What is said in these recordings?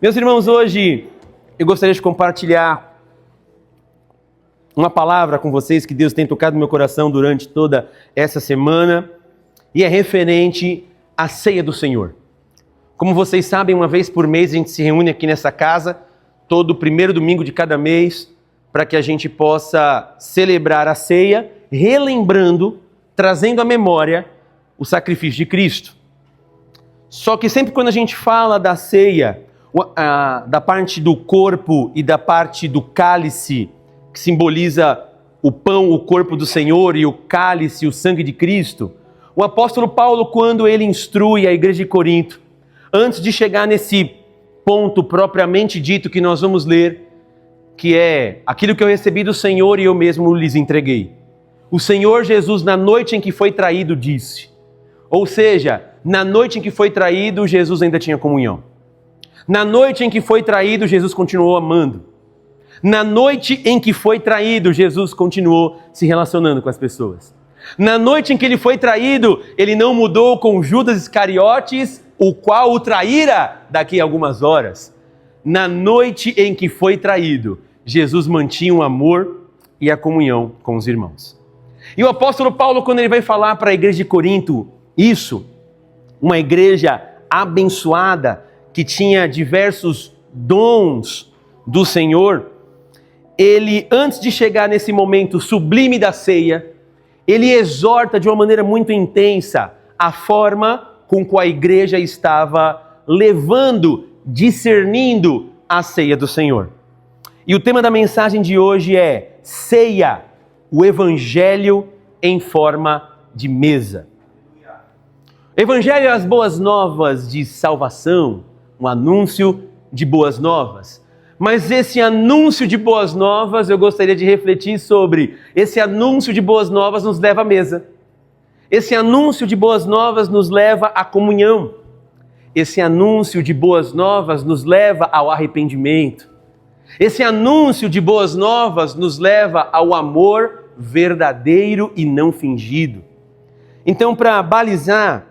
Meus irmãos, hoje eu gostaria de compartilhar uma palavra com vocês que Deus tem tocado no meu coração durante toda essa semana e é referente à ceia do Senhor. Como vocês sabem, uma vez por mês a gente se reúne aqui nessa casa, todo primeiro domingo de cada mês, para que a gente possa celebrar a ceia, relembrando, trazendo à memória o sacrifício de Cristo. Só que sempre quando a gente fala da ceia, da parte do corpo e da parte do cálice, que simboliza o pão, o corpo do Senhor, e o cálice, o sangue de Cristo, o apóstolo Paulo, quando ele instrui a igreja de Corinto, antes de chegar nesse ponto propriamente dito que nós vamos ler, que é aquilo que eu recebi do Senhor e eu mesmo lhes entreguei. O Senhor Jesus, na noite em que foi traído, disse. Ou seja, na noite em que foi traído, Jesus ainda tinha comunhão. Na noite em que foi traído, Jesus continuou amando. Na noite em que foi traído, Jesus continuou se relacionando com as pessoas. Na noite em que ele foi traído, ele não mudou com Judas Iscariotes, o qual o traíra daqui a algumas horas. Na noite em que foi traído, Jesus mantinha o amor e a comunhão com os irmãos. E o apóstolo Paulo, quando ele vai falar para a igreja de Corinto isso, uma igreja abençoada, que tinha diversos dons do Senhor, ele, antes de chegar nesse momento sublime da ceia, ele exorta de uma maneira muito intensa a forma com que a igreja estava levando, discernindo a ceia do Senhor. E o tema da mensagem de hoje é ceia, o evangelho em forma de mesa. Evangelho é as boas novas de salvação, um anúncio de boas novas. Mas esse anúncio de boas novas, eu gostaria de refletir sobre, esse anúncio de boas novas nos leva à mesa. Esse anúncio de boas novas nos leva à comunhão. Esse anúncio de boas novas nos leva ao arrependimento. Esse anúncio de boas novas nos leva ao amor verdadeiro e não fingido. Então, para balizar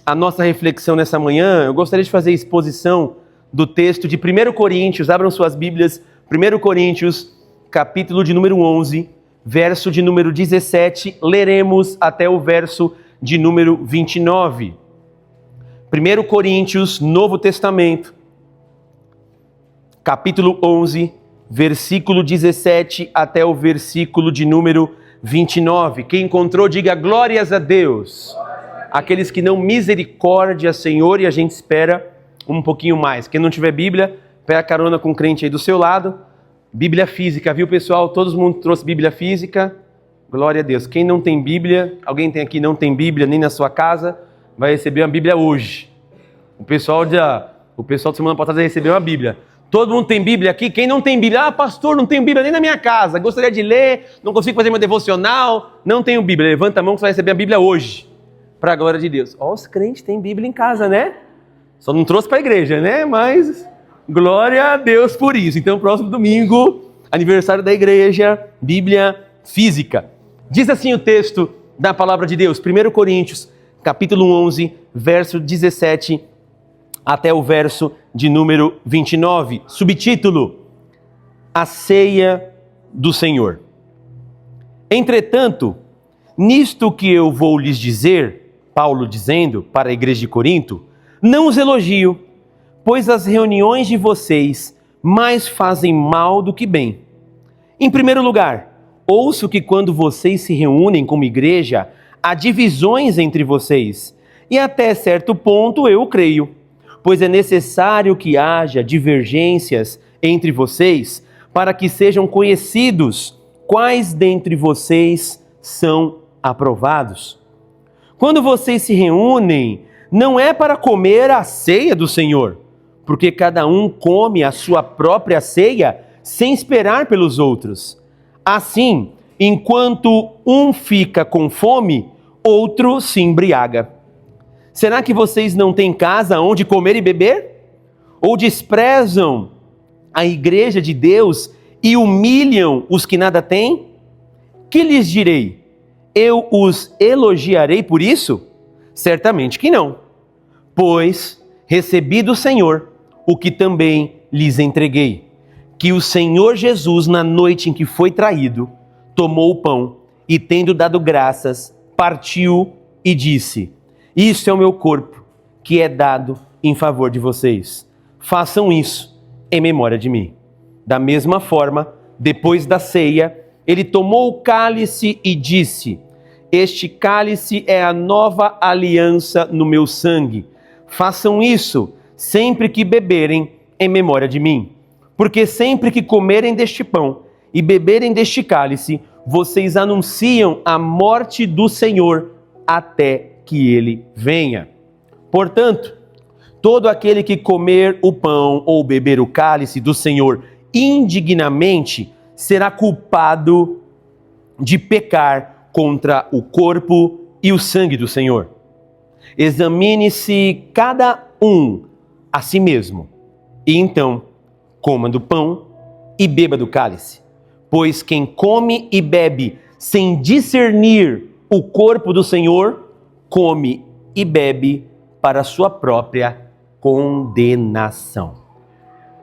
a nossa reflexão nessa manhã, eu gostaria de fazer exposição do texto de 1 Coríntios, abram suas Bíblias, 1 Coríntios, capítulo de número 11, verso de número 17, leremos até o verso de número 29. 1 Coríntios, Novo Testamento, capítulo 11, versículo 17 até o versículo de número 29. Quem encontrou, diga glórias a Deus. Aqueles que não, misericórdia, Senhor, e a gente espera um pouquinho mais. Quem não tiver Bíblia, pega carona com o crente aí do seu lado. Bíblia física, viu, pessoal? Todo mundo trouxe Bíblia física. Glória a Deus. Quem não tem Bíblia, alguém tem aqui não tem Bíblia nem na sua casa, vai receber uma Bíblia hoje. O pessoal da semana passada recebeu uma Bíblia. Todo mundo tem Bíblia aqui? Quem não tem Bíblia? Ah, pastor, não tenho Bíblia nem na minha casa. Gostaria de ler, não consigo fazer meu devocional, não tenho Bíblia. Levanta a mão que você vai receber a Bíblia hoje. Para a glória de Deus. Ó, os crentes têm Bíblia em casa, né? Só não trouxe para a igreja, né? Mas glória a Deus por isso. Então, próximo domingo, aniversário da igreja, Bíblia física. Diz assim o texto da palavra de Deus, 1 Coríntios, capítulo 11, verso 17 até o verso de número 29. Subtítulo: A ceia do Senhor. Entretanto, nisto que eu vou lhes dizer, Paulo dizendo para a igreja de Corinto, não os elogio, pois as reuniões de vocês mais fazem mal do que bem. Em primeiro lugar, ouço que quando vocês se reúnem como igreja, há divisões entre vocês, e até certo ponto eu creio, pois é necessário que haja divergências entre vocês, para que sejam conhecidos quais dentre vocês são aprovados. Quando vocês se reúnem, não é para comer a ceia do Senhor, porque cada um come a sua própria ceia sem esperar pelos outros. Assim, enquanto um fica com fome, outro se embriaga. Será que vocês não têm casa onde comer e beber? Ou desprezam a igreja de Deus e humilham os que nada têm? Que lhes direi? Eu os elogiarei por isso? Certamente que não. Pois recebi do Senhor o que também lhes entreguei. Que o Senhor Jesus, na noite em que foi traído, tomou o pão e, tendo dado graças, partiu e disse: Isso é o meu corpo, que é dado em favor de vocês. Façam isso em memória de mim. Da mesma forma, depois da ceia, ele tomou o cálice e disse: Este cálice é a nova aliança no meu sangue. Façam isso sempre que beberem em memória de mim. Porque sempre que comerem deste pão e beberem deste cálice, vocês anunciam a morte do Senhor até que ele venha. Portanto, todo aquele que comer o pão ou beber o cálice do Senhor indignamente será culpado de pecar contra o corpo e o sangue do Senhor. Examine-se cada um a si mesmo, e então coma do pão e beba do cálice. Pois quem come e bebe sem discernir o corpo do Senhor, come e bebe para a sua própria condenação.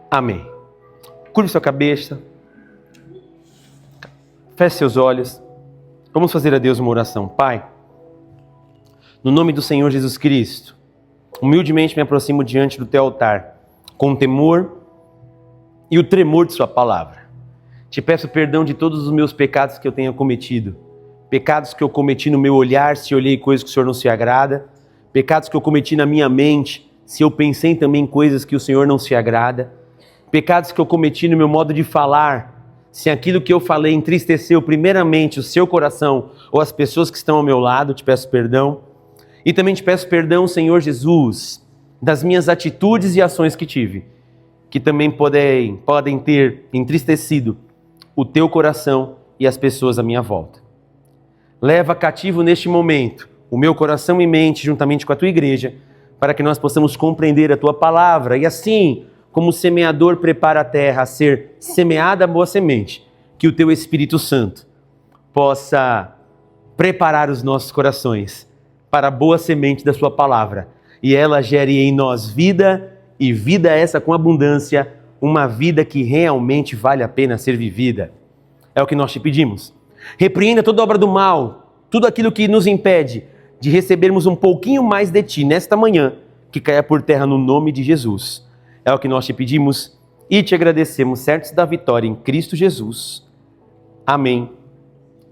Amém. Curve sua cabeça, feche seus olhos. Vamos fazer a Deus uma oração. Pai, no nome do Senhor Jesus Cristo, humildemente me aproximo diante do teu altar, com temor e o tremor de sua palavra. Te peço perdão de todos os meus pecados que eu tenha cometido, pecados que eu cometi no meu olhar, se olhei coisas que o Senhor não se agrada, pecados que eu cometi na minha mente, se eu pensei também em coisas que o Senhor não se agrada, pecados que eu cometi no meu modo de falar, se aquilo que eu falei entristeceu primeiramente o seu coração ou as pessoas que estão ao meu lado, te peço perdão. E também te peço perdão, Senhor Jesus, das minhas atitudes e ações que tive, que também podem ter entristecido o teu coração e as pessoas à minha volta. Leva cativo neste momento o meu coração e mente, juntamente com a tua igreja, para que nós possamos compreender a tua palavra e assim, como o semeador prepara a terra a ser semeada a boa semente, que o teu Espírito Santo possa preparar os nossos corações para a boa semente da sua palavra e ela gere em nós vida, e vida essa com abundância, uma vida que realmente vale a pena ser vivida. É o que nós te pedimos. Repreenda toda obra do mal, tudo aquilo que nos impede de recebermos um pouquinho mais de ti nesta manhã, que caia por terra no nome de Jesus. É o que nós te pedimos e te agradecemos, certos da vitória em Cristo Jesus. Amém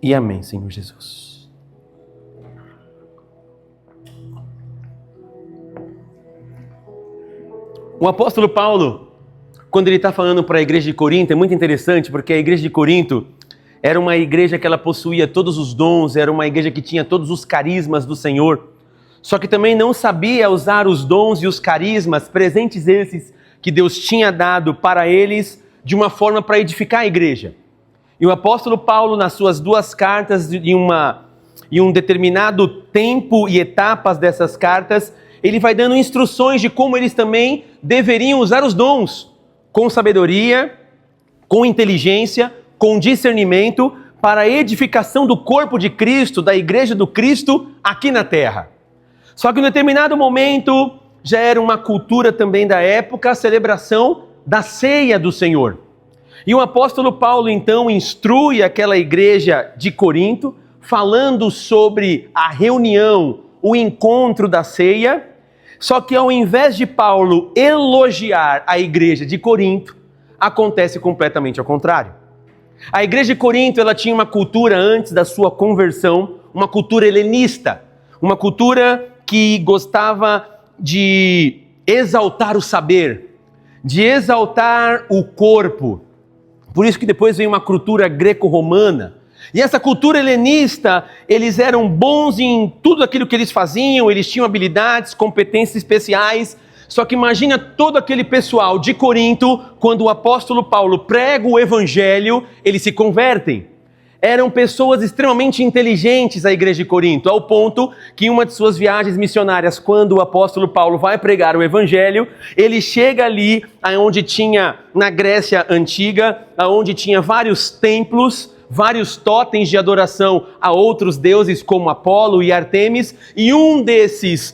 e amém, Senhor Jesus. O apóstolo Paulo, quando ele está falando para a igreja de Corinto, é muito interessante, porque a igreja de Corinto era uma igreja que ela possuía todos os dons, era uma igreja que tinha todos os carismas do Senhor, só que também não sabia usar os dons e os carismas, presentes esses que Deus tinha dado para eles, de uma forma para edificar a igreja. E o apóstolo Paulo, nas suas duas cartas, em um determinado tempo e etapas dessas cartas, ele vai dando instruções de como eles também deveriam usar os dons, com sabedoria, com inteligência, com discernimento, para a edificação do corpo de Cristo, da igreja do Cristo, aqui na terra. Só que em um determinado momento, já era uma cultura também da época, a celebração da ceia do Senhor. E o apóstolo Paulo, então, instrui aquela igreja de Corinto, falando sobre a reunião, o encontro da ceia, só que ao invés de Paulo elogiar a igreja de Corinto, acontece completamente ao contrário. A igreja de Corinto, ela tinha uma cultura antes da sua conversão, uma cultura helenista, uma cultura que gostava de exaltar o saber, de exaltar o corpo. Por isso que depois vem uma cultura greco-romana. E essa cultura helenista, eles eram bons em tudo aquilo que eles faziam, eles tinham habilidades, competências especiais. Só que imagina todo aquele pessoal de Corinto, quando o apóstolo Paulo prega o evangelho, eles se convertem. Eram pessoas extremamente inteligentes a igreja de Corinto, ao ponto que em uma de suas viagens missionárias, quando o apóstolo Paulo vai pregar o evangelho, ele chega ali onde tinha, na Grécia Antiga, onde tinha vários templos, vários totens de adoração a outros deuses como Apolo e Artemis, e um desses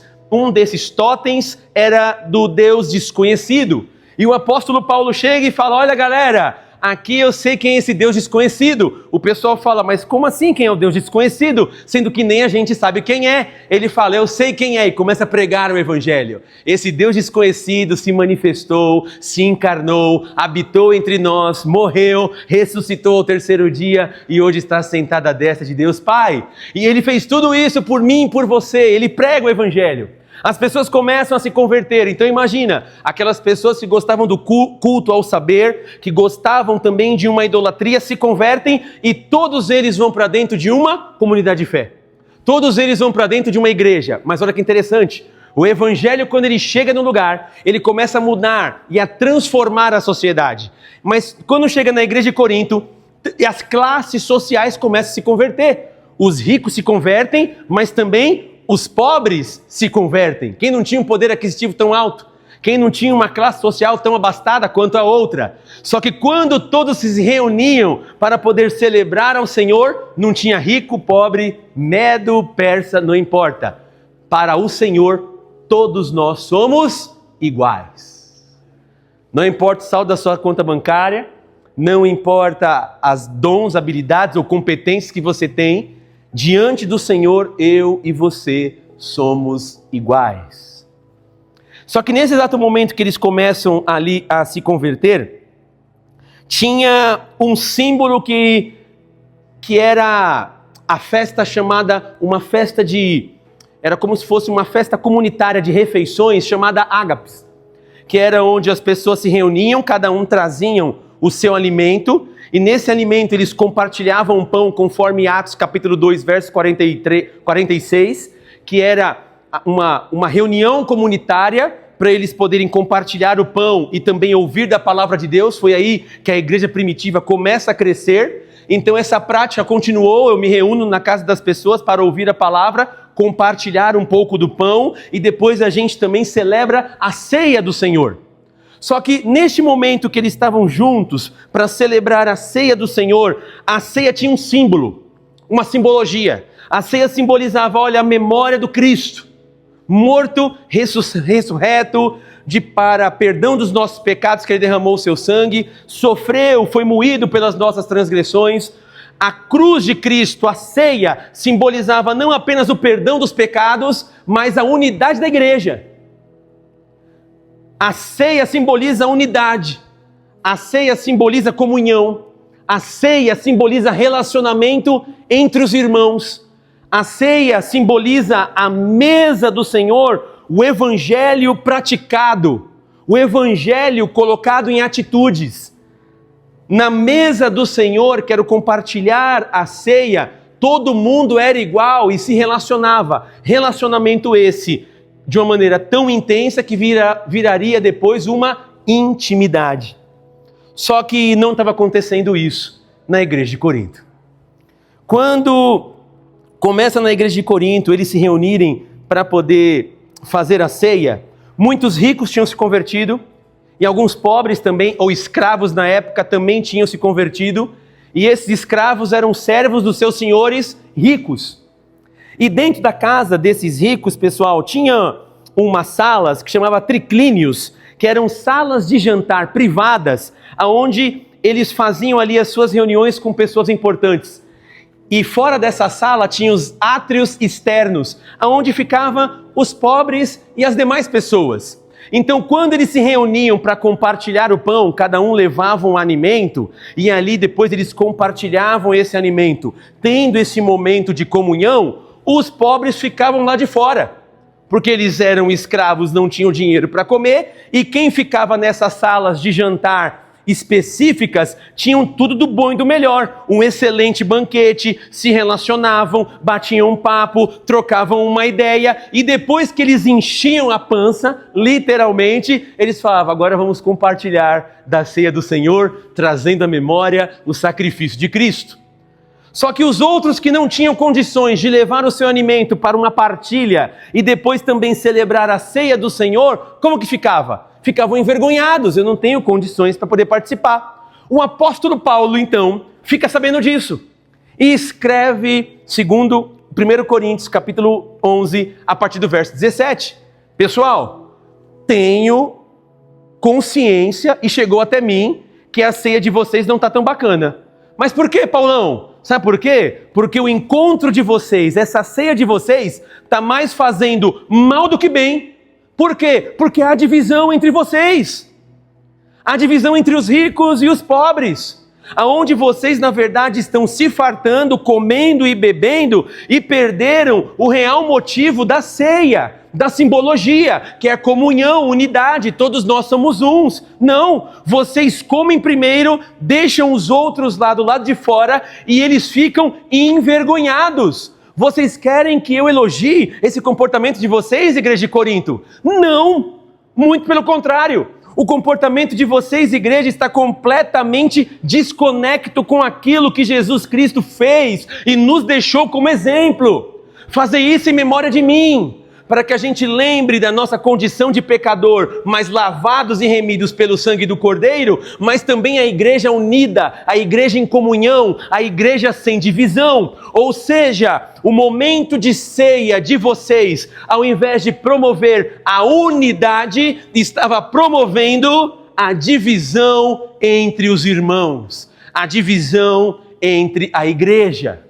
totens era do Deus desconhecido. E o apóstolo Paulo chega e fala: olha galera, aqui eu sei quem é esse Deus desconhecido. O pessoal fala: mas como assim quem é o Deus desconhecido? Sendo que nem a gente sabe quem é. Ele fala: eu sei quem é, e começa a pregar o evangelho. Esse Deus desconhecido se manifestou, se encarnou, habitou entre nós, morreu, ressuscitou ao terceiro dia e hoje está sentado à destra de Deus Pai. E ele fez tudo isso por mim e por você. Ele prega o evangelho. As pessoas começam a se converter. Então imagina, aquelas pessoas que gostavam do culto ao saber, que gostavam também de uma idolatria, se convertem e todos eles vão para dentro de uma comunidade de fé. Todos eles vão para dentro de uma igreja. Mas olha que interessante, o evangelho, quando ele chega no lugar, ele começa a mudar e a transformar a sociedade. Mas quando chega na igreja de Corinto, as classes sociais começam a se converter. Os ricos se convertem, mas também os pobres se convertem. Quem não tinha um poder aquisitivo tão alto, quem não tinha uma classe social tão abastada quanto a outra. Só que quando todos se reuniam para poder celebrar ao Senhor, não tinha rico, pobre, medo, persa, não importa. Para o Senhor, todos nós somos iguais. Não importa o saldo da sua conta bancária, não importa as dons, habilidades ou competências que você tem, diante do Senhor, eu e você somos iguais. Só que nesse exato momento que eles começam ali a se converter, tinha um símbolo que era a festa chamada, era como se fosse uma festa comunitária de refeições chamada Ágapes, que era onde as pessoas se reuniam, cada um traziam o seu alimento, e nesse alimento eles compartilhavam um pão, conforme Atos capítulo 2, verso 46, que era uma reunião comunitária para eles poderem compartilhar o pão e também ouvir da palavra de Deus. Foi aí que a igreja primitiva começa a crescer. Então essa prática continuou, eu me reúno na casa das pessoas para ouvir a palavra, compartilhar um pouco do pão, e depois a gente também celebra a ceia do Senhor. Só que neste momento que eles estavam juntos para celebrar a ceia do Senhor, a ceia tinha um símbolo, uma simbologia. A ceia simbolizava, olha, a memória do Cristo, morto, ressurreto, para perdão dos nossos pecados, que ele derramou o seu sangue, sofreu, foi moído pelas nossas transgressões. A cruz de Cristo, a ceia, simbolizava não apenas o perdão dos pecados, mas a unidade da igreja. A ceia simboliza unidade, a ceia simboliza comunhão, a ceia simboliza relacionamento entre os irmãos, a ceia simboliza a mesa do Senhor, o evangelho praticado, o evangelho colocado em atitudes. Na mesa do Senhor, quero compartilhar a ceia, todo mundo era igual e se relacionava, relacionamento esse, de uma maneira tão intensa que viraria depois uma intimidade. Só que não estava acontecendo isso na igreja de Corinto. Quando começa na igreja de Corinto eles se reunirem para poder fazer a ceia, muitos ricos tinham se convertido, e alguns pobres também, ou escravos na época, também tinham se convertido, e esses escravos eram servos dos seus senhores ricos. E dentro da casa desses ricos, pessoal, tinha umas salas que chamava triclínios, que eram salas de jantar privadas, onde eles faziam ali as suas reuniões com pessoas importantes. E fora dessa sala tinha os átrios externos, onde ficavam os pobres e as demais pessoas. Então, quando eles se reuniam para compartilhar o pão, cada um levava um alimento, e ali depois eles compartilhavam esse alimento. Tendo esse momento de comunhão, os pobres ficavam lá de fora, porque eles eram escravos, não tinham dinheiro para comer, e quem ficava nessas salas de jantar específicas tinham tudo do bom e do melhor, um excelente banquete, se relacionavam, batiam um papo, trocavam uma ideia, e depois que eles enchiam a pança, literalmente, eles falavam: agora vamos compartilhar da ceia do Senhor, trazendo à memória o sacrifício de Cristo. Só que os outros que não tinham condições de levar o seu alimento para uma partilha e depois também celebrar a ceia do Senhor, como que ficava? Ficavam envergonhados: eu não tenho condições para poder participar. O apóstolo Paulo, então, fica sabendo disso e escreve, segundo 1 Coríntios, capítulo 11, a partir do verso 17. Pessoal, tenho consciência e chegou até mim que a ceia de vocês não está tão bacana. Mas por quê, Paulão? Sabe por quê? Porque o encontro de vocês, essa ceia de vocês, está mais fazendo mal do que bem. Por quê? Porque há divisão entre vocês. Há divisão entre os ricos e os pobres. Aonde vocês, na verdade, estão se fartando, comendo e bebendo e perderam o real motivo da ceia, da simbologia, que é a comunhão, unidade, todos nós somos uns. Não, vocês comem primeiro, deixam os outros lá do lado de fora e eles ficam envergonhados. Vocês querem que eu elogie esse comportamento de vocês, igreja de Corinto? Não, muito pelo contrário. O comportamento de vocês, igreja, está completamente desconecto com aquilo que Jesus Cristo fez e nos deixou como exemplo. Fazer isso em memória de mim, para que a gente lembre da nossa condição de pecador, mas lavados e remidos pelo sangue do Cordeiro, mas também a igreja unida, a igreja em comunhão, a igreja sem divisão. Ou seja, o momento de ceia de vocês, ao invés de promover a unidade, estava promovendo a divisão entre os irmãos, a divisão entre a igreja.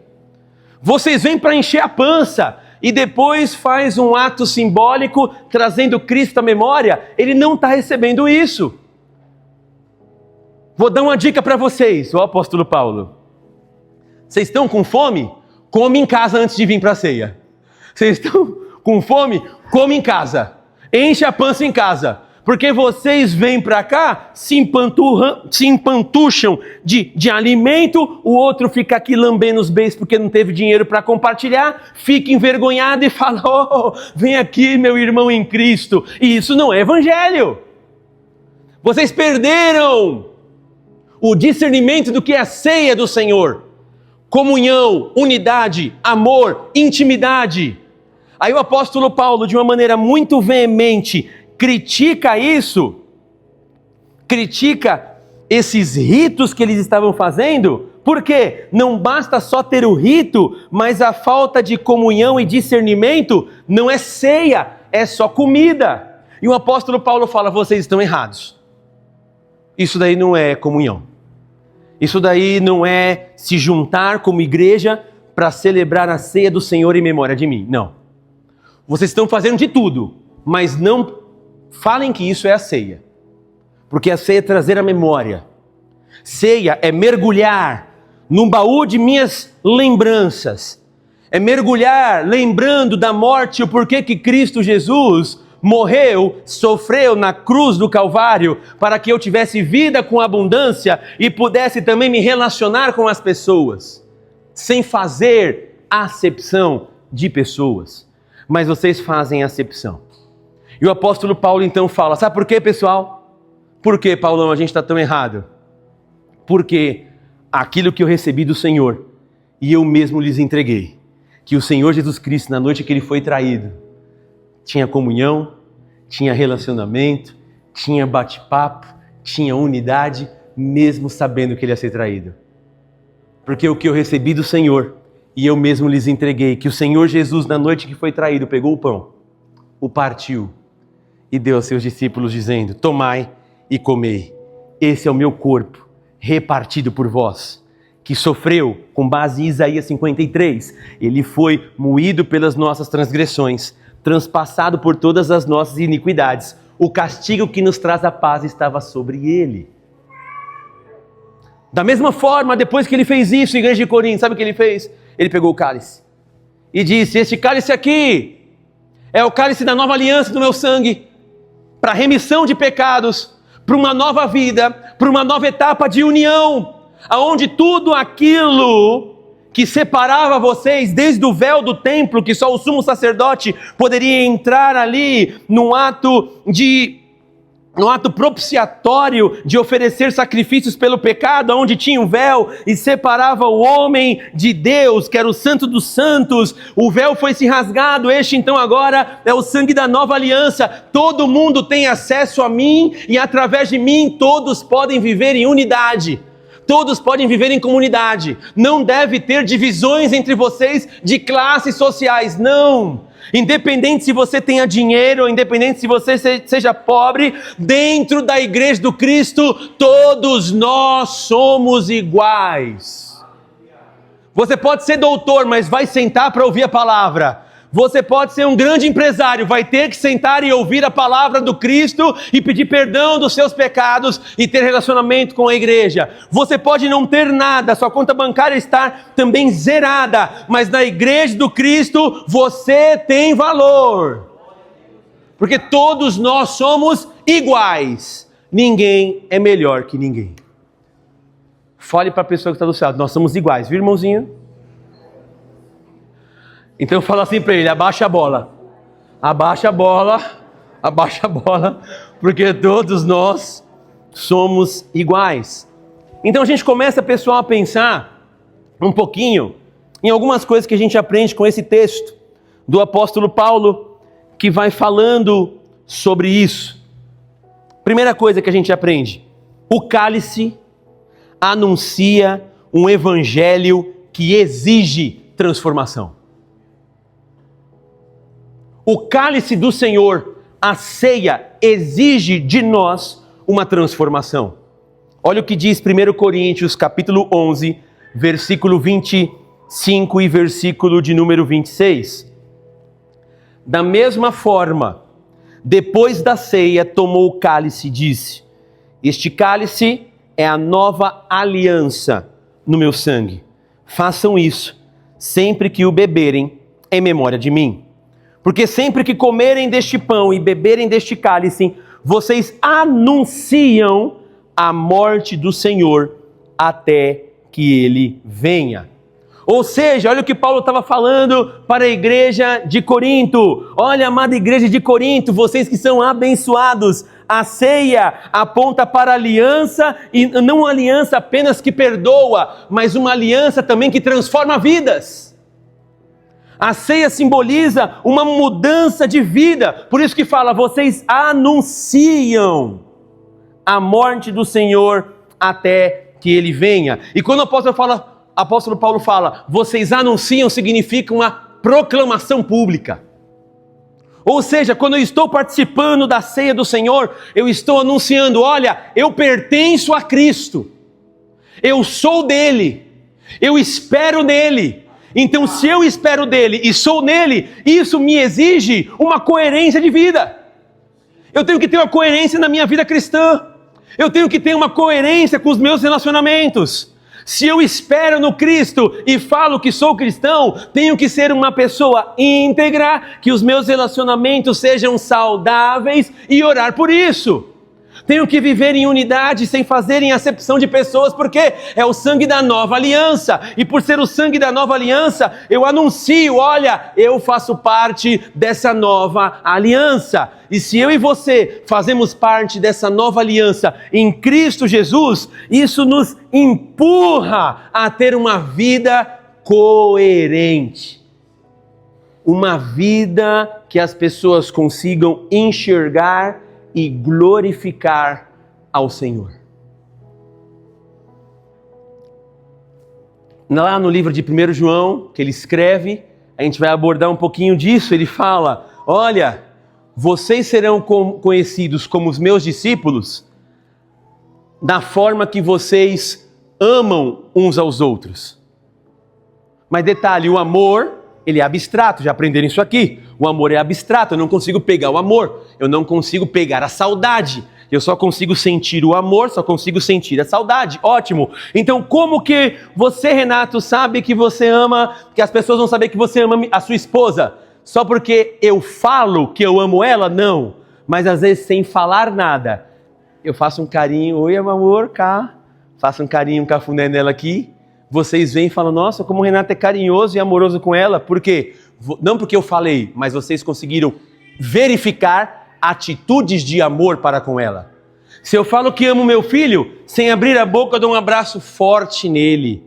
Vocês vêm para encher a pança, e depois faz um ato simbólico, trazendo Cristo à memória, ele não está recebendo isso. Vou dar uma dica para vocês, o apóstolo Paulo. Vocês estão com fome? Come em casa antes de vir para a ceia. Vocês estão com fome? Come em casa. Enche a pança em casa. Porque vocês vêm para cá, se empantucham de alimento, o outro fica aqui lambendo os beijos porque não teve dinheiro para compartilhar, fica envergonhado e fala, oh, vem aqui meu irmão em Cristo. E isso não é evangelho. Vocês perderam o discernimento do que é a ceia do Senhor. Comunhão, unidade, amor, intimidade. Aí o apóstolo Paulo, de uma maneira muito veemente, critica isso, critica esses ritos que eles estavam fazendo, porque não basta só ter o rito, mas a falta de comunhão e discernimento não é ceia, é só comida. E o apóstolo Paulo fala, vocês estão errados. Isso daí não é comunhão. Isso daí não é se juntar como igreja para celebrar a ceia do Senhor em memória de mim. Não. Vocês estão fazendo de tudo, mas não falem que isso é a ceia, porque a ceia é trazer a memória. Ceia é mergulhar num baú de minhas lembranças, é mergulhar lembrando da morte e o porquê que Cristo Jesus morreu, sofreu na cruz do Calvário, para que eu tivesse vida com abundância e pudesse também me relacionar com as pessoas, sem fazer acepção de pessoas. Mas vocês fazem acepção. E o apóstolo Paulo então fala, sabe por quê, pessoal? Por que, Paulão, a gente está tão errado? Porque aquilo que eu recebi do Senhor, e eu mesmo lhes entreguei, que o Senhor Jesus Cristo, na noite que ele foi traído, tinha comunhão, tinha relacionamento, tinha bate-papo, tinha unidade, mesmo sabendo que ele ia ser traído. Porque o que eu recebi do Senhor, e eu mesmo lhes entreguei, que o Senhor Jesus, na noite que foi traído, pegou o pão, o partiu, e deu aos seus discípulos dizendo, tomai e comei, esse é o meu corpo, repartido por vós, que sofreu, com base em Isaías 53, ele foi moído pelas nossas transgressões, transpassado por todas as nossas iniquidades, o castigo que nos traz a paz estava sobre ele. Da mesma forma, depois que ele fez isso, igreja de Corinto, sabe o que ele fez? Ele pegou o cálice e disse, este cálice aqui é o cálice da nova aliança do meu sangue, para remissão de pecados, para uma nova vida, para uma nova etapa de união, aonde tudo aquilo que separava vocês desde o véu do templo, que só o sumo sacerdote poderia entrar ali num ato propiciatório de oferecer sacrifícios pelo pecado, onde tinha um véu e separava o homem de Deus, que era o Santo dos Santos. O véu foi se rasgado, este então agora é o sangue da nova aliança. Todo mundo tem acesso a mim e através de mim todos podem viver em unidade. Todos podem viver em comunidade. Não deve ter divisões entre vocês de classes sociais, não. Independente se você tenha dinheiro, independente se você seja pobre, dentro da igreja do Cristo, todos nós somos iguais. Você pode ser doutor, mas vai sentar para ouvir a palavra. Você pode ser um grande empresário, vai ter que sentar e ouvir a palavra do Cristo e pedir perdão dos seus pecados e ter relacionamento com a igreja. Você pode não ter nada, sua conta bancária está também zerada, mas na igreja do Cristo você tem valor. Porque todos nós somos iguais. Ninguém é melhor que ninguém. Fale para a pessoa que está do seu lado, nós somos iguais, viu, irmãozinho? Então fala assim para ele, abaixa a bola, porque todos nós somos iguais. Então a gente começa, pessoal, a pensar um pouquinho em algumas coisas que a gente aprende com esse texto do apóstolo Paulo, que vai falando sobre isso. Primeira coisa que a gente aprende, o cálice anuncia um evangelho que exige transformação. O cálice do Senhor, a ceia, exige de nós uma transformação. Olha o que diz 1 Coríntios capítulo 11, versículo 25 e versículo de número 26. Da mesma forma, depois da ceia, tomou o cálice e disse: este cálice é a nova aliança no meu sangue. Façam isso sempre que o beberem em memória de mim. Porque sempre que comerem deste pão e beberem deste cálice, vocês anunciam a morte do Senhor até que Ele venha. Ou seja, olha o que Paulo estava falando para a igreja de Corinto. Olha, amada igreja de Corinto, vocês que são abençoados. A ceia aponta para a aliança, e não uma aliança apenas que perdoa, mas uma aliança também que transforma vidas. A ceia simboliza uma mudança de vida. Por isso que fala, vocês anunciam a morte do Senhor até que Ele venha. E quando o apóstolo Paulo fala, vocês anunciam, significa uma proclamação pública. Ou seja, quando eu estou participando da ceia do Senhor, eu estou anunciando, olha, eu pertenço a Cristo. Eu sou dele. Eu espero nele. Então, se eu espero dele e sou nele, isso me exige uma coerência de vida. Eu tenho que ter uma coerência na minha vida cristã. Eu tenho que ter uma coerência com os meus relacionamentos. Se eu espero no Cristo e falo que sou cristão, tenho que ser uma pessoa íntegra, que os meus relacionamentos sejam saudáveis e orar por isso. Tenho que viver em unidade sem fazerem acepção de pessoas, porque é o sangue da nova aliança. E por ser o sangue da nova aliança, eu anuncio, olha, eu faço parte dessa nova aliança. E se eu e você fazemos parte dessa nova aliança em Cristo Jesus, isso nos empurra a ter uma vida coerente. Uma vida que as pessoas consigam enxergar e glorificar ao Senhor. Lá no livro de 1 João, que ele escreve, a gente vai abordar um pouquinho disso. Ele fala, olha, vocês serão conhecidos como os meus discípulos da forma que vocês amam uns aos outros. Mas detalhe, o amor, ele é abstrato, já aprenderam isso aqui. O amor é abstrato, eu não consigo pegar o amor, eu não consigo pegar a saudade. Eu só consigo sentir o amor, só consigo sentir a saudade. Ótimo. Então, como que você, Renato, sabe que você ama, que as pessoas vão saber que você ama a sua esposa? Só porque eu falo que eu amo ela? Não. Mas às vezes sem falar nada. Eu faço um carinho, oi amor, cá. Faço um carinho, um cafuné nela aqui. Vocês vêm e falam, nossa, como o Renato é carinhoso e amoroso com ela. Por quê? Não porque eu falei, mas vocês conseguiram verificar atitudes de amor para com ela. Se eu falo que amo meu filho, sem abrir a boca eu dou um abraço forte nele.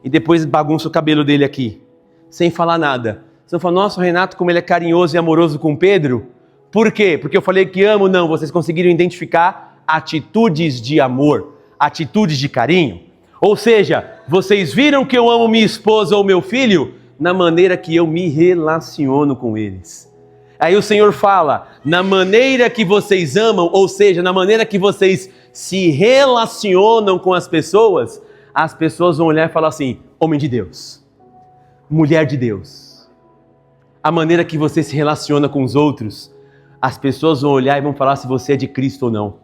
E depois bagunço o cabelo dele aqui, sem falar nada. Você fala, nossa, o Renato, como ele é carinhoso e amoroso com Pedro. Por quê? Porque eu falei que amo? Não, vocês conseguiram identificar atitudes de amor, atitudes de carinho. Ou seja, vocês viram que eu amo minha esposa ou meu filho, Na maneira que eu me relaciono com eles. Aí o Senhor fala, na maneira que vocês amam, ou seja, na maneira que vocês se relacionam com as pessoas vão olhar e falar assim, homem de Deus, mulher de Deus. A maneira que você se relaciona com os outros, as pessoas vão olhar e vão falar se você é de Cristo ou não.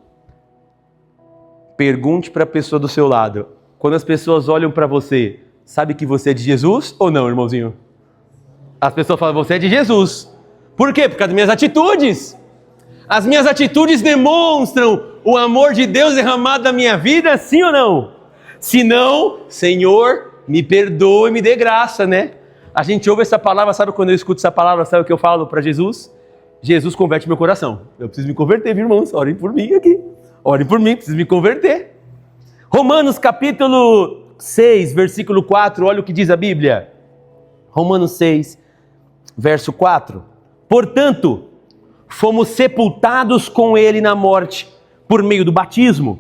Pergunte para a pessoa do seu lado, quando as pessoas olham para você, sabe que você é de Jesus ou não, irmãozinho? As pessoas falam, você é de Jesus. Por quê? Por causa das minhas atitudes. As minhas atitudes demonstram o amor de Deus derramado na minha vida, sim ou não? Se não, Senhor, me perdoe e me dê graça, né? A gente ouve essa palavra, sabe quando eu escuto essa palavra, sabe o que eu falo para Jesus? Jesus converte meu coração. Eu preciso me converter, viu, irmãos? Orem por mim aqui. Orem por mim, preciso me converter. Romanos capítulo 6, versículo 4, olha o que diz a Bíblia. Romanos 6, verso 4. Portanto, fomos sepultados com ele na morte por meio do batismo,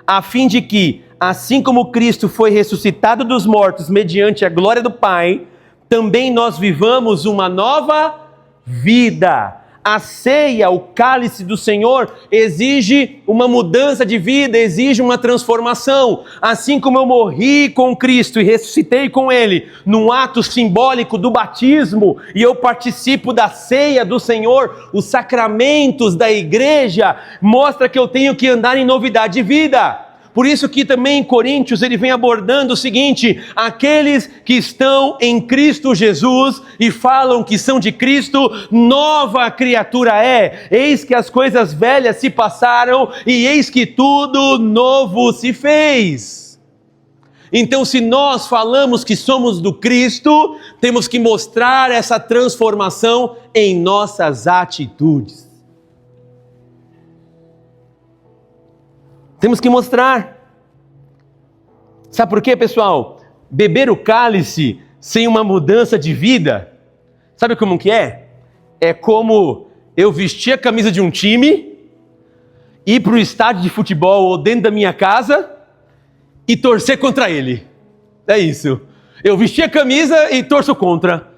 a fim de que, assim como Cristo foi ressuscitado dos mortos mediante a glória do Pai, também nós vivamos uma nova vida. A ceia, o cálice do Senhor, exige uma mudança de vida, exige uma transformação. Assim como eu morri com Cristo e ressuscitei com Ele, num ato simbólico do batismo, e eu participo da ceia do Senhor, os sacramentos da igreja, mostra que eu tenho que andar em novidade de vida. Por isso que também em Coríntios ele vem abordando o seguinte, aqueles que estão em Cristo Jesus e falam que são de Cristo, nova criatura é. Eis que as coisas velhas se passaram e eis que tudo novo se fez. Então, se nós falamos que somos do Cristo, temos que mostrar essa transformação em nossas atitudes. Temos que mostrar. Sabe por quê, pessoal? Beber o cálice sem uma mudança de vida, sabe como que é? É como eu vestir a camisa de um time, ir para o estádio de futebol ou dentro da minha casa e torcer contra ele. É isso. Eu vesti a camisa e torço contra.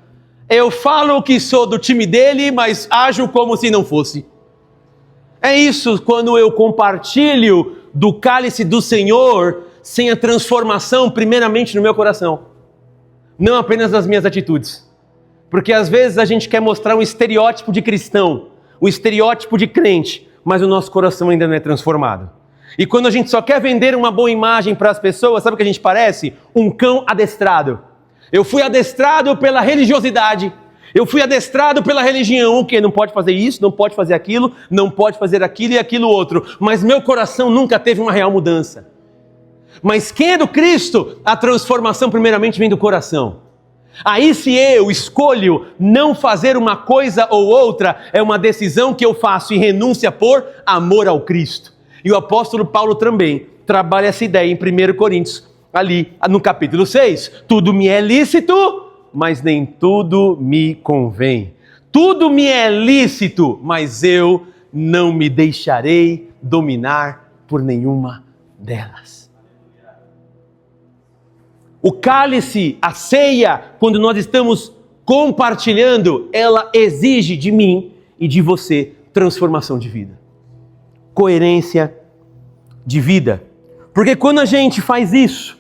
Eu falo que sou do time dele, mas ajo como se não fosse. É isso quando eu compartilho do cálice do Senhor, sem a transformação primeiramente no meu coração. Não apenas nas minhas atitudes. Porque às vezes a gente quer mostrar um estereótipo de cristão, um estereótipo de crente, mas o nosso coração ainda não é transformado. E quando a gente só quer vender uma boa imagem para as pessoas, sabe o que a gente parece? Um cão adestrado. Eu fui adestrado pela religiosidade. Eu fui adestrado pela religião, que não pode fazer isso, não pode fazer aquilo, não pode fazer aquilo e aquilo outro. Mas meu coração nunca teve uma real mudança. Mas quem é do Cristo, a transformação primeiramente vem do coração. Aí se eu escolho não fazer uma coisa ou outra, é uma decisão que eu faço em renúncia por amor ao Cristo. E o apóstolo Paulo também trabalha essa ideia em 1 Coríntios, ali no capítulo 6. Tudo me é lícito, mas nem tudo me convém. Tudo me é lícito, mas eu não me deixarei dominar por nenhuma delas. O cálice, a ceia, quando nós estamos compartilhando, ela exige de mim e de você transformação de vida. Coerência de vida. Porque quando a gente faz isso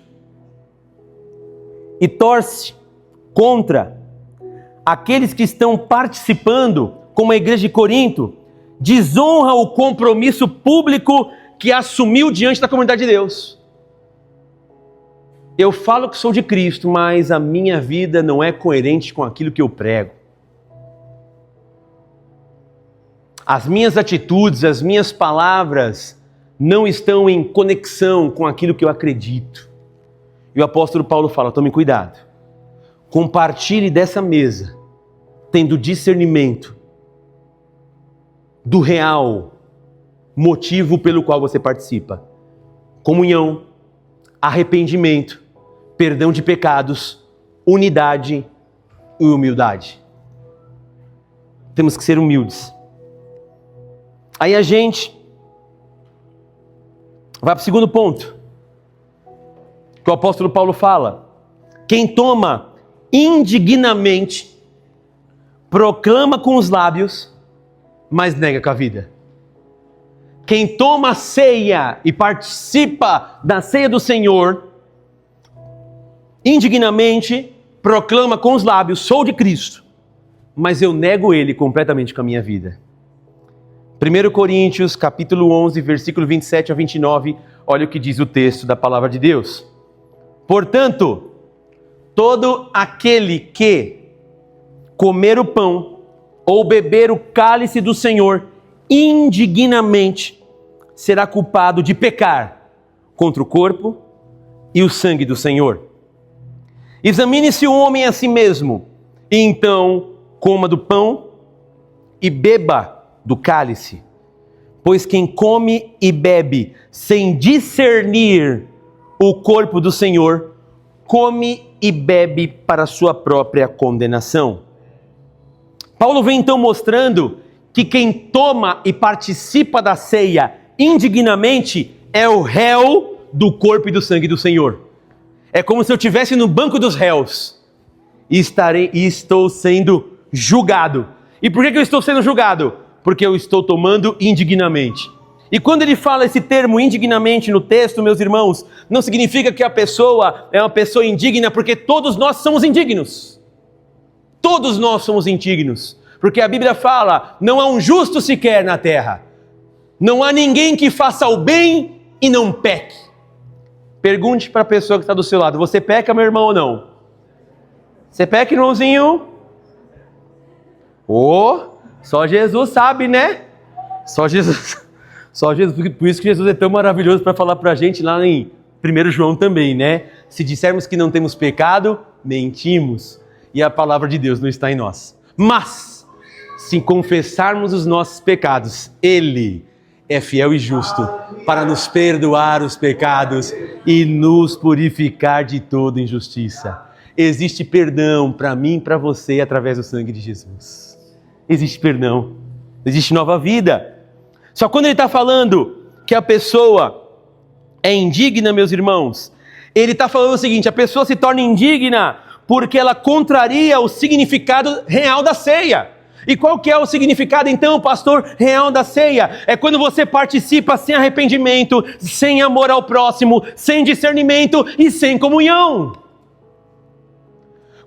e torce contra aqueles que estão participando, como a igreja de Corinto, desonra o compromisso público que assumiu diante da comunidade de Deus. Eu falo que sou de Cristo, mas a minha vida não é coerente com aquilo que eu prego. As minhas atitudes, as minhas palavras não estão em conexão com aquilo que eu acredito. E o apóstolo Paulo fala, tome cuidado. Compartilhe dessa mesa, tendo discernimento do real motivo pelo qual você participa. Comunhão, arrependimento, perdão de pecados, unidade e humildade. Temos que ser humildes. Aí a gente vai para o segundo ponto, que o apóstolo Paulo fala. Quem toma indignamente, proclama com os lábios, mas nega com a vida. Quem toma a ceia e participa da ceia do Senhor, indignamente, proclama com os lábios, sou de Cristo, mas eu nego Ele completamente com a minha vida. 1 Coríntios, capítulo 11, versículo 27 a 29, olha o que diz o texto da palavra de Deus. Portanto, todo aquele que comer o pão ou beber o cálice do Senhor indignamente será culpado de pecar contra o corpo e o sangue do Senhor. Examine-se o homem a si mesmo, e então coma do pão e beba do cálice. Pois quem come e bebe sem discernir o corpo do Senhor, come e bebe para a sua própria condenação. Paulo vem então mostrando que quem toma e participa da ceia indignamente é o réu do corpo e do sangue do Senhor. É como se eu estivesse no banco dos réus e estou sendo julgado. E por que eu estou sendo julgado? Porque eu estou tomando indignamente. E quando ele fala esse termo indignamente no texto, meus irmãos, não significa que a pessoa é uma pessoa indigna, porque todos nós somos indignos. Todos nós somos indignos. Porque a Bíblia fala, não há um justo sequer na terra. Não há ninguém que faça o bem e não peque. Pergunte para a pessoa que está do seu lado, você peca, meu irmão, ou não? Você peca, irmãozinho? Só Jesus sabe, né? Só Jesus, por isso que Jesus é tão maravilhoso para falar para a gente lá em 1 João também, né? Se dissermos que não temos pecado, mentimos, e a palavra de Deus não está em nós. Mas, se confessarmos os nossos pecados, Ele é fiel e justo para nos perdoar os pecados e nos purificar de toda injustiça. Existe perdão para mim e para você através do sangue de Jesus. Existe perdão, existe nova vida. Só quando ele está falando que a pessoa é indigna, meus irmãos, ele está falando o seguinte, a pessoa se torna indigna porque ela contraria o significado real da ceia. E qual que é o significado então, pastor, real da ceia? É quando você participa sem arrependimento, sem amor ao próximo, sem discernimento e sem comunhão.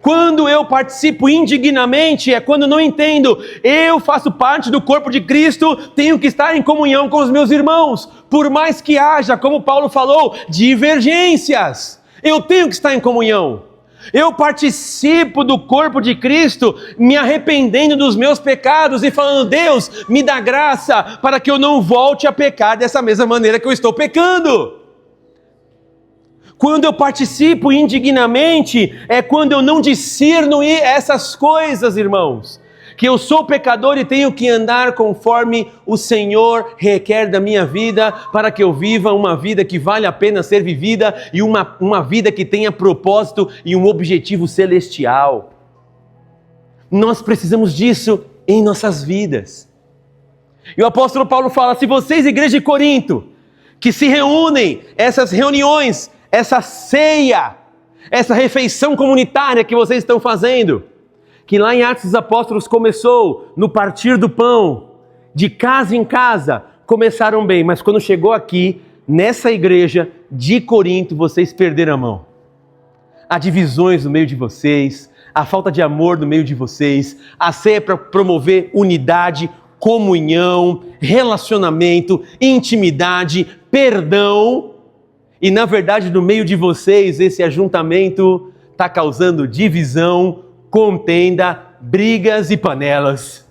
Quando eu participo indignamente, é quando não entendo, eu faço parte do corpo de Cristo, tenho que estar em comunhão com os meus irmãos, por mais que haja, como Paulo falou, divergências, eu tenho que estar em comunhão. Eu participo do corpo de Cristo, me arrependendo dos meus pecados e falando, Deus, me dá graça para que eu não volte a pecar dessa mesma maneira que eu estou pecando. Quando eu participo indignamente, é quando eu não discerno essas coisas, irmãos. Que eu sou pecador e tenho que andar conforme o Senhor requer da minha vida, para que eu viva uma vida que vale a pena ser vivida e uma vida que tenha propósito e um objetivo celestial. Nós precisamos disso em nossas vidas. E o apóstolo Paulo fala, se vocês, igreja de Corinto, que se reúnem, essas reuniões, essa ceia, essa refeição comunitária que vocês estão fazendo, que lá em Atos dos Apóstolos começou no partir do pão, de casa em casa, começaram bem, mas quando chegou aqui, nessa igreja de Corinto, vocês perderam a mão. Há divisões no meio de vocês, a falta de amor no meio de vocês, a ceia é para promover unidade, comunhão, relacionamento, intimidade, perdão, e na verdade no meio de vocês esse ajuntamento está causando divisão, contenda, brigas e panelas.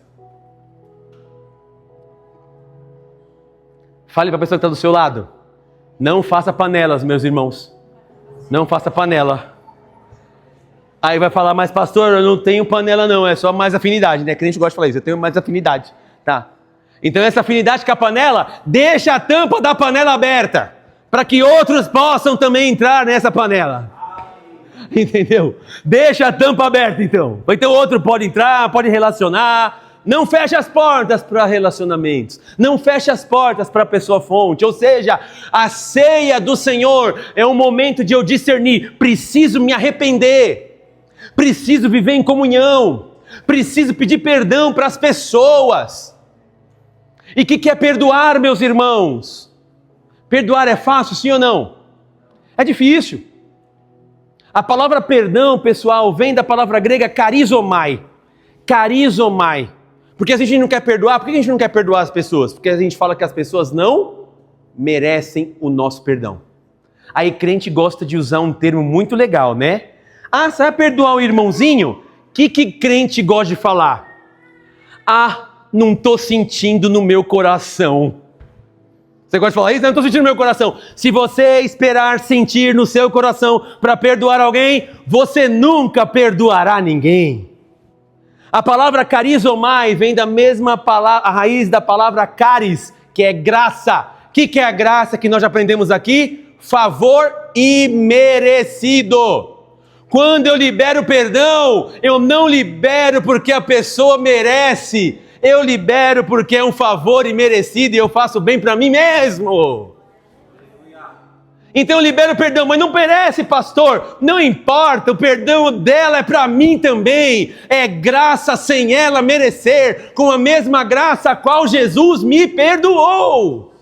Fale para a pessoa que está do seu lado, não faça panelas, meus irmãos, não faça panela. Aí vai falar, mas pastor, eu não tenho panela não, é só mais afinidade, né? Que a gente gosta de falar isso, eu tenho mais afinidade, tá? Então essa afinidade com a panela, deixa a tampa da panela aberta, para que outros possam também entrar nessa panela. Entendeu? Deixa a tampa aberta então. Então outro pode entrar, pode relacionar. Não feche as portas para relacionamentos. Não feche as portas para a pessoa fonte. Ou seja, a ceia do Senhor é um momento de eu discernir. Preciso me arrepender. preciso viver em comunhão, preciso pedir perdão para as pessoas. E o que é perdoar, meus irmãos? Perdoar é fácil, sim ou não? É difícil. A palavra perdão, pessoal, vem da palavra grega karizomai. Karizomai. Porque a gente não quer perdoar. Por que a gente não quer perdoar as pessoas? Porque a gente fala que as pessoas não merecem o nosso perdão. Aí crente gosta de usar um termo muito legal, né? Ah, você vai perdoar o irmãozinho? O que crente gosta de falar? Ah, não estou sentindo no meu coração. Você gosta de falar isso? Não estou sentindo no meu coração. Se você esperar sentir no seu coração para perdoar alguém, você nunca perdoará ninguém. A palavra karizomai vem da mesma palavra, a raiz da palavra caris, que é graça. O que é a graça que nós já aprendemos aqui? Favor imerecido. Quando eu libero perdão, eu não libero porque a pessoa merece. Eu libero porque é um favor imerecido e eu faço bem para mim mesmo. Então eu libero perdão, mas não merece, pastor. Não importa, o perdão dela é para mim também. É graça sem ela merecer, com a mesma graça a qual Jesus me perdoou.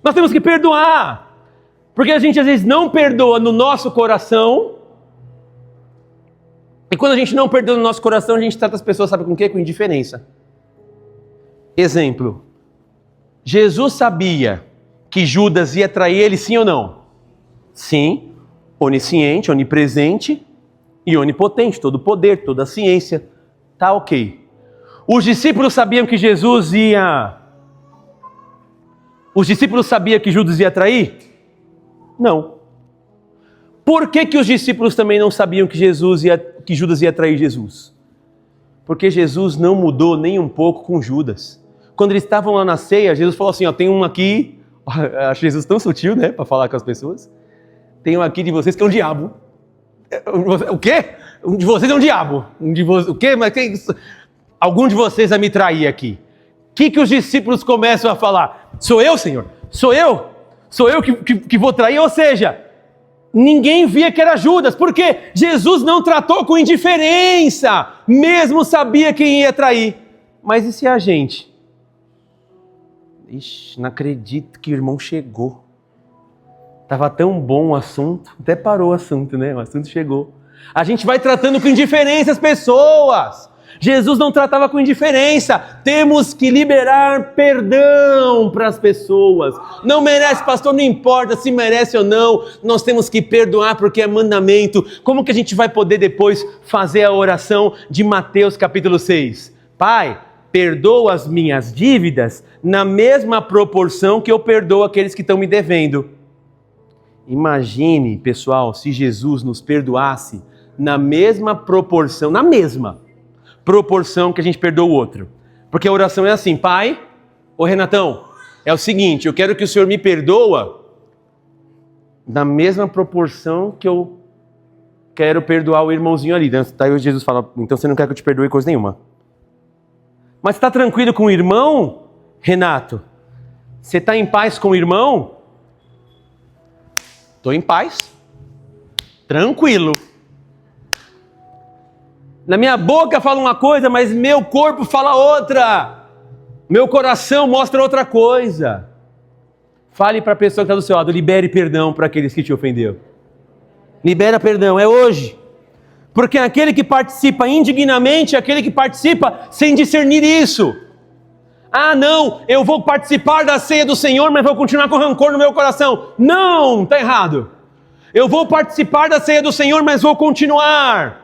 Nós temos que perdoar. Porque a gente às vezes não perdoa no nosso coração. E quando a gente não perdoa no nosso coração, a gente trata as pessoas, sabe com o quê? Com indiferença. Exemplo. Jesus sabia que Judas ia trair ele, sim ou não? Sim. Onisciente, onipresente e onipotente. Todo poder, toda a ciência. Tá ok. Os discípulos sabiam que Judas ia trair? Não. Por que os discípulos também não sabiam que Judas ia trair Jesus? Porque Jesus não mudou nem um pouco com Judas. Quando eles estavam lá na ceia, Jesus falou assim, ó, tem um aqui, acho Jesus tão sutil, né, para falar com as pessoas. Tem um aqui de vocês que é um diabo. O quê? Um de vocês é um diabo. O quê? Mas quem? Algum de vocês vai me trair aqui. O que os discípulos começam a falar? Sou eu, Senhor? Sou eu? Sou eu que vou trair? Ou seja, ninguém via que era Judas, porque Jesus não tratou com indiferença, mesmo sabia quem ia trair. Mas e se a gente? Ixi, não acredito que o irmão chegou. Estava tão bom o assunto, até parou o assunto, né? O assunto chegou. A gente vai tratando com indiferença as pessoas. Jesus não tratava com indiferença. Temos que liberar perdão para as pessoas. Não merece, pastor, não importa se merece ou não. Nós temos que perdoar porque é mandamento. Como que a gente vai poder depois fazer a oração de Mateus capítulo 6? Pai, perdoa as minhas dívidas na mesma proporção que eu perdoo aqueles que estão me devendo. Imagine, pessoal, se Jesus nos perdoasse na mesma proporção, que a gente perdoa o outro. Porque a oração é assim, Pai, ô Renatão, é o seguinte, eu quero que o Senhor me perdoa na mesma proporção que eu quero perdoar o irmãozinho ali. Daí Jesus fala, então você não quer que eu te perdoe coisa nenhuma. Mas você está tranquilo com o irmão, Renato? Você está em paz com o irmão? Estou em paz. Tranquilo. Na minha boca fala uma coisa, mas meu corpo fala outra. Meu coração mostra outra coisa. Fale para a pessoa que está do seu lado, libere perdão para aqueles que te ofendeu. Libera perdão, é hoje. Porque aquele que participa indignamente é aquele que participa sem discernir isso. Ah, não, eu vou participar da ceia do Senhor, mas vou continuar com rancor no meu coração. Não, está errado. Eu vou participar da ceia do Senhor, mas vou continuar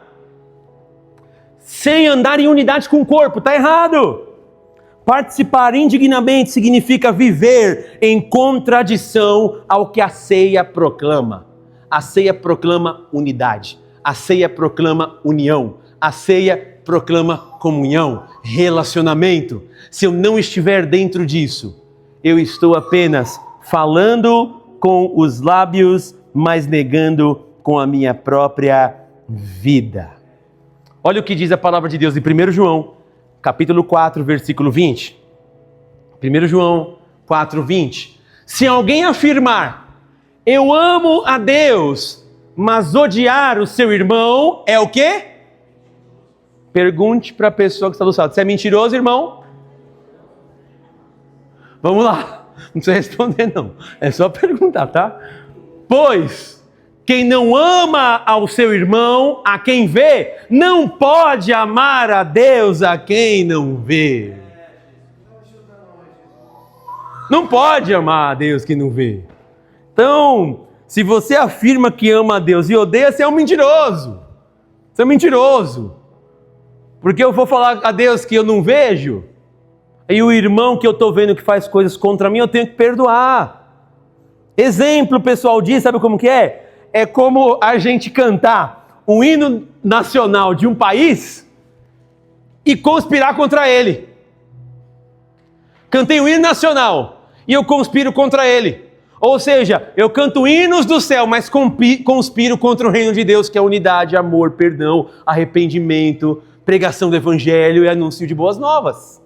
sem andar em unidade com o corpo. Está errado. Participar indignamente significa viver em contradição ao que a ceia proclama. A ceia proclama unidade. A ceia proclama união. A ceia proclama comunhão, relacionamento. Se eu não estiver dentro disso, eu estou apenas falando com os lábios, mas negando com a minha própria vida. Olha o que diz a palavra de Deus em 1 João, capítulo 4, versículo 20. 1 João 4, 20. Se alguém afirmar, eu amo a Deus, Mas odiar o seu irmão é o quê? Pergunte para a pessoa que está do seu lado. Você é mentiroso, irmão? Vamos lá. Não precisa responder, não. É só perguntar, tá? Pois, quem não ama ao seu irmão, a quem vê, não pode amar a Deus a quem não vê. Não pode amar a Deus que não vê. Então, se você afirma que ama a Deus e odeia, você é um mentiroso. Você é um mentiroso. Porque eu vou falar a Deus que eu não vejo, e o irmão que eu estou vendo que faz coisas contra mim, eu tenho que perdoar. Exemplo, pessoal, disso, sabe como que é? É como a gente cantar um hino nacional de um país e conspirar contra ele. Cantei um hino nacional e eu conspiro contra ele. Ou seja, eu canto hinos do céu, mas conspiro contra o reino de Deus, que é unidade, amor, perdão, arrependimento, pregação do evangelho e anúncio de boas novas.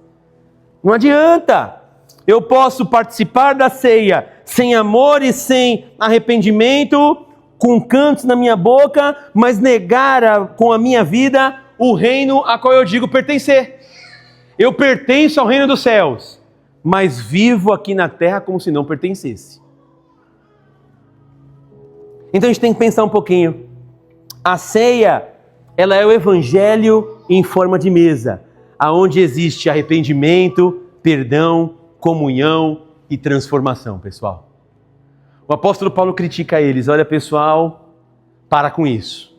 Não adianta. Eu posso participar da ceia sem amor e sem arrependimento, com cantos na minha boca, mas negar com a minha vida o reino a qual eu digo pertencer. Eu pertenço ao reino dos céus, mas vivo aqui na terra como se não pertencesse. Então a gente tem que pensar um pouquinho. A ceia, ela é o evangelho em forma de mesa, aonde existe arrependimento, perdão, comunhão e transformação, pessoal. O apóstolo Paulo critica eles. Olha, pessoal, para com isso.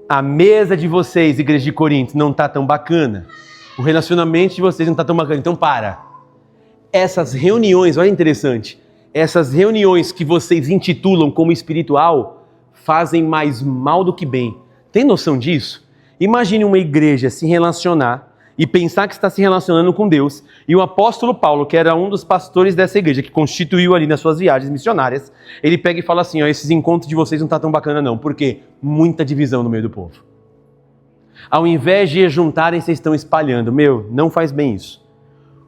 A mesa de vocês, igreja de Corinto, não está tão bacana. O relacionamento de vocês não está tão bacana. Então para. Essas reuniões, olha interessante, essas reuniões que vocês intitulam como espiritual, fazem mais mal do que bem. Tem noção disso? Imagine uma igreja se relacionar e pensar que está se relacionando com Deus, e o apóstolo Paulo, que era um dos pastores dessa igreja, que constituiu ali nas suas viagens missionárias, ele pega e fala assim, ó, esses encontros de vocês não estão tão bacana não, porque muita divisão no meio do povo. Ao invés de juntarem, vocês estão espalhando. Não faz bem isso.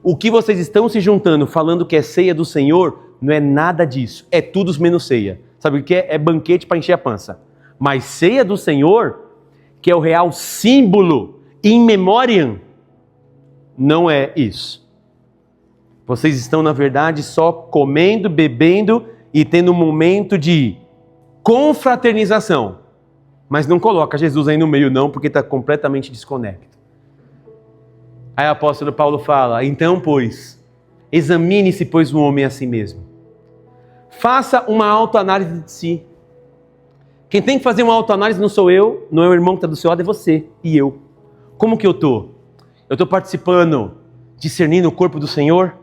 O que vocês estão se juntando, falando que é ceia do Senhor, não é nada disso, é tudo menos ceia. Sabe o que é? É banquete para encher a pança. Mas ceia do Senhor, que é o real símbolo, in memoriam, não é isso. Vocês estão, na verdade, só comendo, bebendo e tendo um momento de confraternização. Mas não coloca Jesus aí no meio não, porque está completamente desconecto. Aí o apóstolo Paulo fala, então, pois, examine-se, pois, o homem a si mesmo. Faça uma autoanálise de si. Quem tem que fazer uma autoanálise não sou eu, não é o irmão que está do seu lado, é você e eu. Como que eu estou? Eu estou participando, discernindo o corpo do Senhor?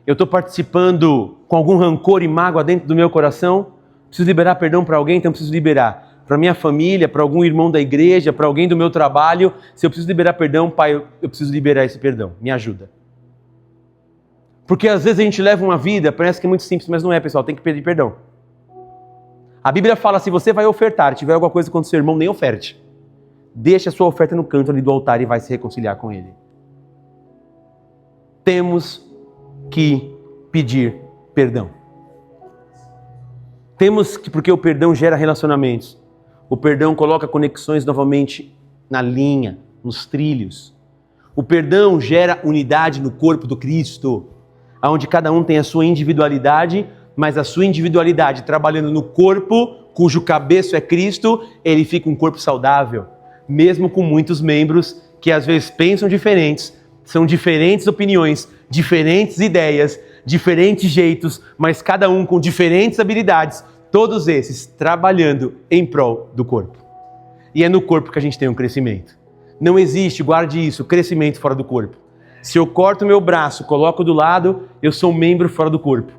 Eu estou participando com algum rancor e mágoa dentro do meu coração? Preciso liberar perdão para alguém? Então preciso liberar. Para minha família, para algum irmão da igreja, para alguém do meu trabalho. Se eu preciso liberar perdão, Pai, eu preciso liberar esse perdão. Me ajuda. Porque às vezes a gente leva uma vida, parece que é muito simples, mas não é, pessoal. Tem que pedir perdão. A Bíblia fala, se você vai ofertar, tiver alguma coisa contra o seu irmão, nem oferte. Deixa a sua oferta no canto ali do altar e vai se reconciliar com ele. Temos que pedir perdão. Temos que, porque o perdão gera relacionamentos. O perdão coloca conexões novamente na linha, nos trilhos. O perdão gera unidade no corpo do Cristo, onde cada um tem a sua individualidade, mas a sua individualidade trabalhando no corpo, cujo cabeça é Cristo, ele fica um corpo saudável. Mesmo com muitos membros que às vezes pensam diferentes, são diferentes opiniões, diferentes ideias, diferentes jeitos, mas cada um com diferentes habilidades, todos esses trabalhando em prol do corpo. E é no corpo que a gente tem um crescimento. Não existe, guarde isso, crescimento fora do corpo. Se eu corto o meu braço, coloco do lado, eu sou um membro fora do corpo.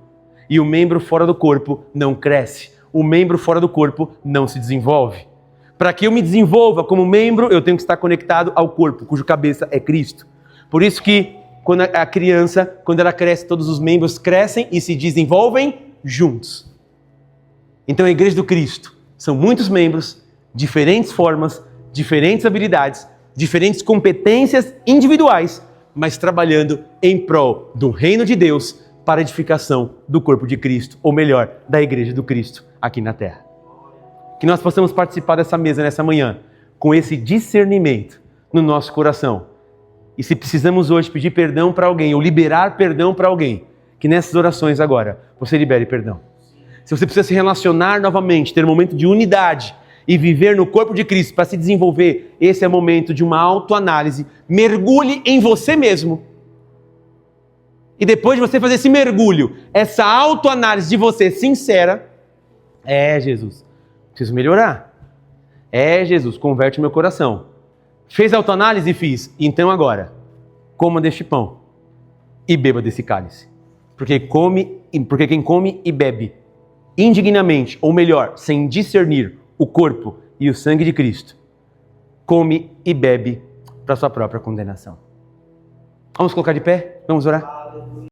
E o membro fora do corpo não cresce. O membro fora do corpo não se desenvolve. Para que eu me desenvolva como membro, eu tenho que estar conectado ao corpo, cujo cabeça é Cristo. Por isso que quando a criança, quando ela cresce, todos os membros crescem e se desenvolvem juntos. Então a igreja do Cristo são muitos membros, diferentes formas, diferentes habilidades, diferentes competências individuais, mas trabalhando em prol do reino de Deus para a edificação do corpo de Cristo, ou melhor, da igreja do Cristo aqui na terra. Que nós possamos participar dessa mesa nessa manhã, com esse discernimento no nosso coração. E se precisamos hoje pedir perdão para alguém, ou liberar perdão para alguém, que nessas orações agora, você libere perdão. Se você precisa se relacionar novamente, ter um momento de unidade e viver no corpo de Cristo para se desenvolver, esse é o momento de uma autoanálise. Mergulhe em você mesmo. E depois de você fazer esse mergulho, essa autoanálise de você sincera, Jesus, preciso melhorar. Jesus, converte meu coração. Fez a autoanálise? Fiz. Então agora, coma deste pão e beba desse cálice. Porque quem come e bebe indignamente, ou melhor, sem discernir o corpo e o sangue de Cristo, come e bebe para sua própria condenação. Vamos colocar de pé? Vamos orar?